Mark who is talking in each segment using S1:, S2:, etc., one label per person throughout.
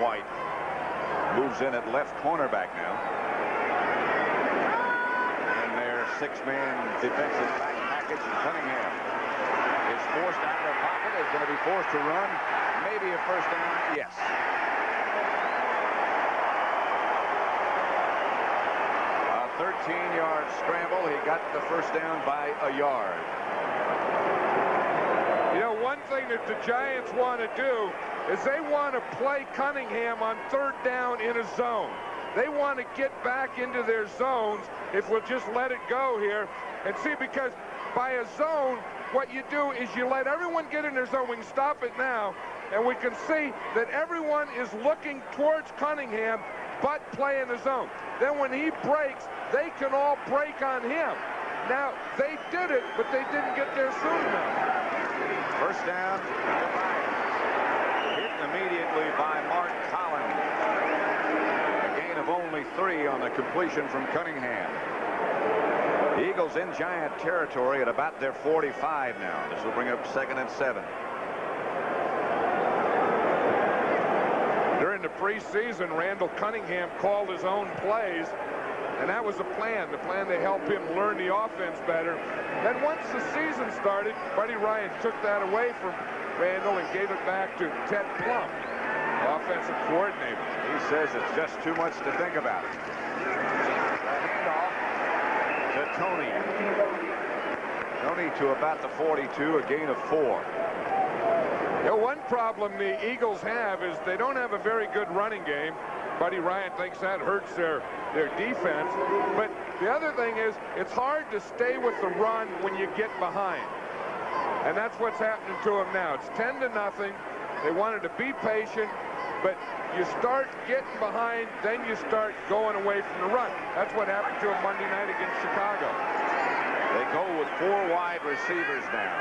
S1: White moves in at left cornerback now. And their 6-man defensive back package, and Cunningham is forced out of the pocket. Is going to be forced to run. Maybe a first down. Yes. A 13-yard scramble. He got the first down by a yard.
S2: You know, one thing that the Giants want to do is they want to play Cunningham on 3rd down in a zone. They want to get back into their zones if we'll just let it go here. And see, because by a zone, what you do is you let everyone get in their zone. We can stop it now, and we can see that everyone is looking towards Cunningham, but play in the zone. Then when he breaks, they can all break on him. Now, they did it, but they didn't get there soon enough.
S1: First down. Hit immediately by Mark Collins. A gain of only 3 on the completion from Cunningham. The Eagles in Giant territory at about their 45 now. This will bring up 2nd and 7.
S2: During the preseason, Randall Cunningham called his own plays, and that was the plan to help him learn the offense better. Then once the season started, Buddy Ryan took that away from Randall and gave it back to Ted Plum, the offensive coordinator.
S1: He says it's just too much to think about. To Tony. Tony to about the 42, a gain of 4.
S2: You know, one problem the Eagles have is they don't have a very good running game. Buddy Ryan thinks that hurts their defense. But the other thing is it's hard to stay with the run when you get behind. And that's what's happening to them now. It's 10-0. They wanted to be patient, but you start getting behind, then you start going away from the run. That's what happened to them Monday night against Chicago.
S1: They go with 4 wide receivers now.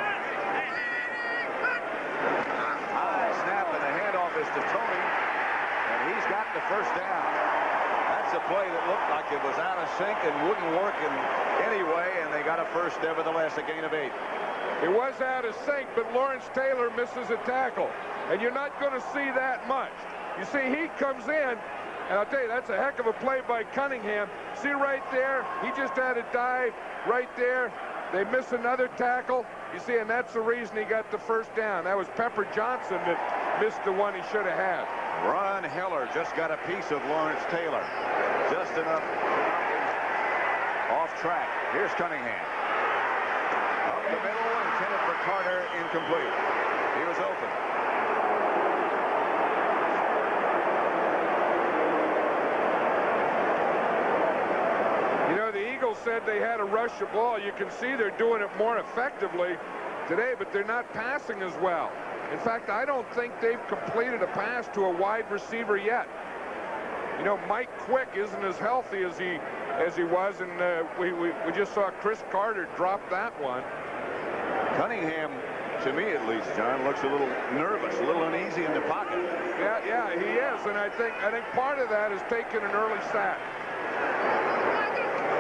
S1: High snap, and the handoff is to Tony, and he's got the first down. That's a play that looked like it was out of sync and wouldn't work in any way, and they got a first, nevertheless, a gain of 8.
S2: It was out of sync, but Lawrence Taylor misses a tackle, and you're not going to see that much. You see, he comes in, and I'll tell you, that's a heck of a play by Cunningham. See right there, he just had a dive right there. They miss another tackle. You see, and that's the reason he got the first down. That was Pepper Johnson that missed the one he should have had.
S1: Ron Heller just got a piece of Lawrence Taylor. Just enough off track. Here's Cunningham. Up the middle, intended for Carter, incomplete. He was open.
S2: You know, the Eagles said they had to rush the ball. You can see they're doing it more effectively today, but they're not passing as well. In fact, I don't think they've completed a pass to a wide receiver yet. You know, Mike Quick isn't as healthy as he was, and we just saw Chris Carter drop that one.
S1: Cunningham, to me at least, John, looks a little nervous, a little uneasy in the pocket.
S2: Yeah, he is, and I think part of that is taking an early sack.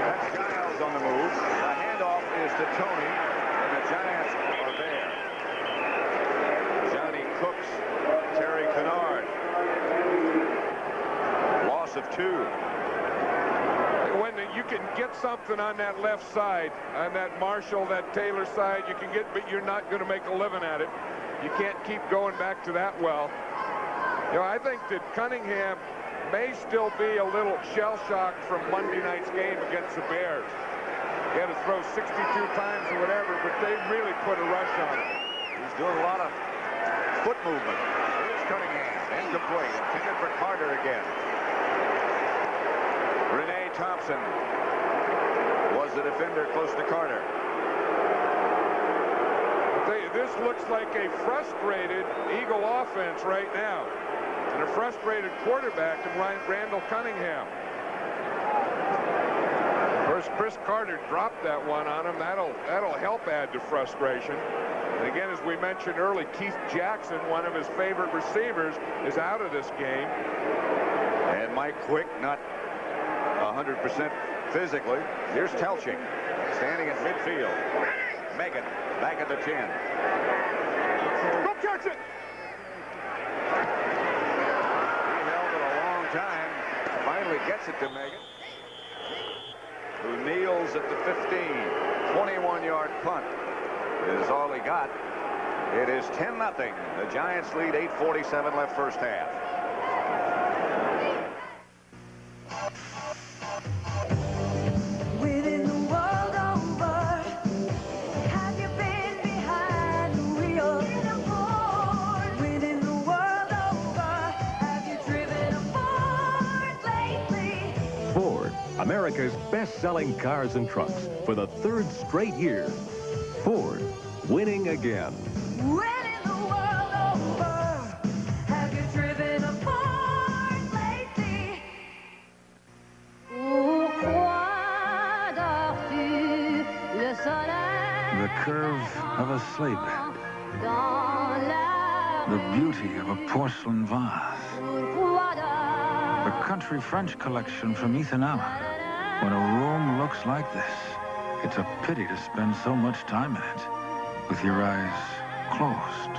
S1: That's Giles on the move. The handoff is to Tony, and the Giants are there. Johnny Cooks, Terry Kennard. Loss of 2.
S2: When you can get something on that left side, on that Marshall, that Taylor side, you can get, but you're not going to make a living at it. You can't keep going back to that well. You know, I think that Cunningham may still be a little shell-shocked from Monday night's game against the Bears. He had to throw 62 times or whatever, but they really put a rush on him.
S1: He's doing a lot of foot movement. Here's Cunningham, incomplete, intended for Carter again. Renee Thompson was the defender close to Carter.
S2: I'll tell you, this looks like a frustrated Eagle offense right now, and a frustrated quarterback in Randall Cunningham. First, Chris Carter dropped that one on him. That'll help add to frustration. And again, as we mentioned early, Keith Jackson, one of his favorite receivers, is out of this game.
S1: And Mike Quick not 100% physically. Here's Telching standing at midfield. Megan back at the 10. Go catch it! He held time. Finally gets it to Megan, who kneels at the 15. 21-yard punt is all he got. It is 10-0. The Giants lead. 8:47 left first half.
S3: Within the world over, have you been behind the wheel? Within the world over, have you driven a Ford lately?
S4: Ford, America's best-selling cars and trucks for the 3rd straight year. Ford, winning again.
S3: Within the world over, have you driven a Ford lately? Pourquoi dors-tu le soleil?
S5: The curve of a sleigh bed.
S3: Dans la
S5: The beauty of a porcelain vase.
S3: Pourquoi
S5: A country French collection from Ethan Allen. When a room looks like this, it's a pity to spend so much time in it with your eyes closed.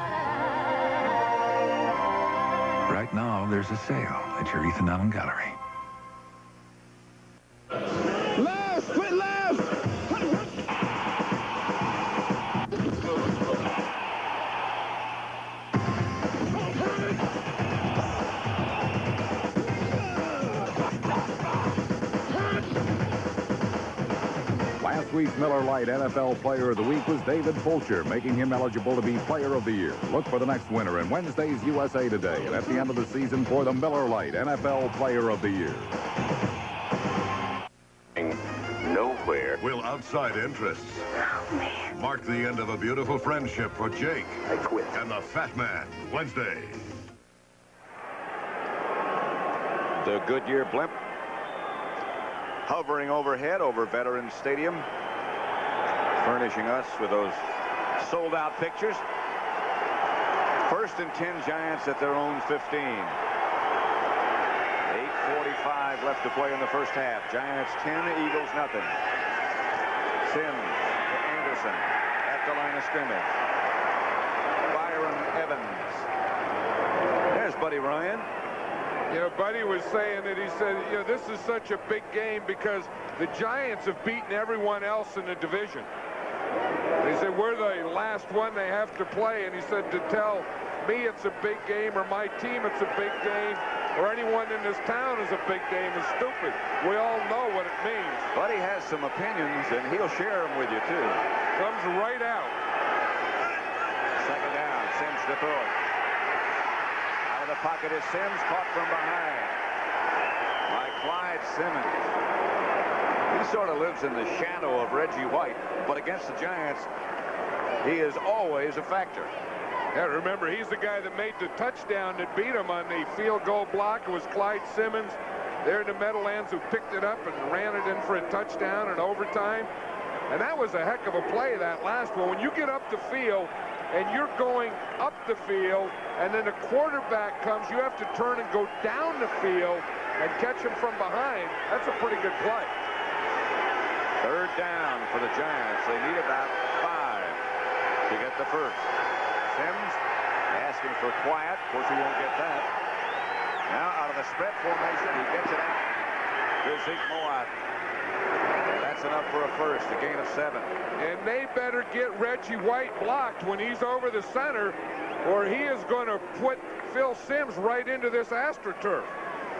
S5: Right now, there's a sale at your Ethan Allen Gallery.
S2: Left, split left.
S6: Last week's Miller Lite NFL Player of the Week was David Fulcher, making him eligible to be Player of the Year. Look for the next winner in Wednesday's USA Today and at the end of the season for the Miller Lite NFL Player of the Year.
S7: Nowhere will outside interests mark the end of a beautiful friendship for Jake and the Fat Man. Wednesday.
S1: The Goodyear blimp hovering overhead over Veterans Stadium, furnishing us with those sold-out pictures. 1st and 10 Giants at their own 15. 8:45 left to play in the first half. Giants 10, Eagles nothing. Sims to Anderson at the line of scrimmage. Byron Evans. There's Buddy Ryan.
S2: You know, Buddy was saying that he said, you know, this is such a big game because the Giants have beaten everyone else in the division. He said, we're the last one they have to play. And he said, to tell me it's a big game or my team it's a big game or anyone in this town is a big game is stupid. We all know what it means.
S1: Buddy has some opinions, and he'll share them with you, too.
S2: Comes right out.
S1: 2nd down, Sims to throw it. Out of the pocket is Sims, caught from behind by Clyde Simmons. He sort of lives in the shadow of Reggie White, but against the Giants, he is always a factor.
S2: Yeah, remember, he's the guy that made the touchdown that beat him on the field goal block. It was Clyde Simmons there in the Meadowlands who picked it up and ran it in for a touchdown in overtime. And that was a heck of a play, that last one. When you get up the field and you're going up the field and then the quarterback comes, you have to turn and go down the field and catch him from behind. That's a pretty good play.
S1: 3rd down for the Giants. They need about 5 to get the first. Sims asking for quiet. Of course, he won't get that. Now out of the spread formation, he gets it out to Zeke Moat. That's enough for a first, a gain of 7.
S2: And they better get Reggie White blocked when he's over the center, or he is going to put Phil Simms right into this AstroTurf.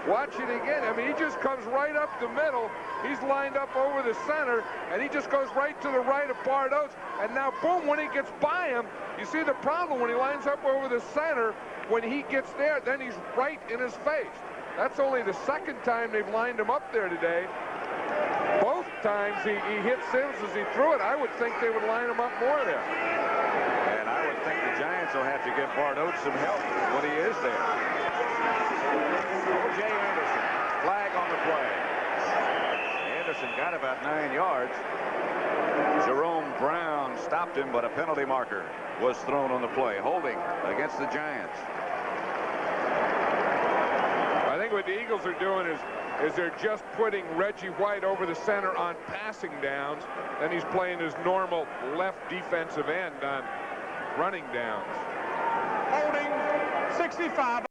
S2: Watch it again. I mean, he just comes right up the middle. He's lined up over the center, and he just goes right to the right of Bart Oates. And now, boom, when he gets by him, you see the problem when he lines up over the center. When he gets there, then he's right in his face. That's only the 2nd time they've lined him up there today. Both times he hit Simms as he threw it. I would think they would line him up more there.
S1: And I would think the Giants will have to give Bart Oates some help when he is there. O.J. Anderson, flag on the play. Anderson got about 9 yards. Jerome Brown stopped him, but a penalty marker was thrown on the play. Holding against the Giants.
S2: I think what the Eagles are doing is they're just putting Reggie White over the center on passing downs, and he's playing his normal left defensive end on running downs.
S8: Holding 65.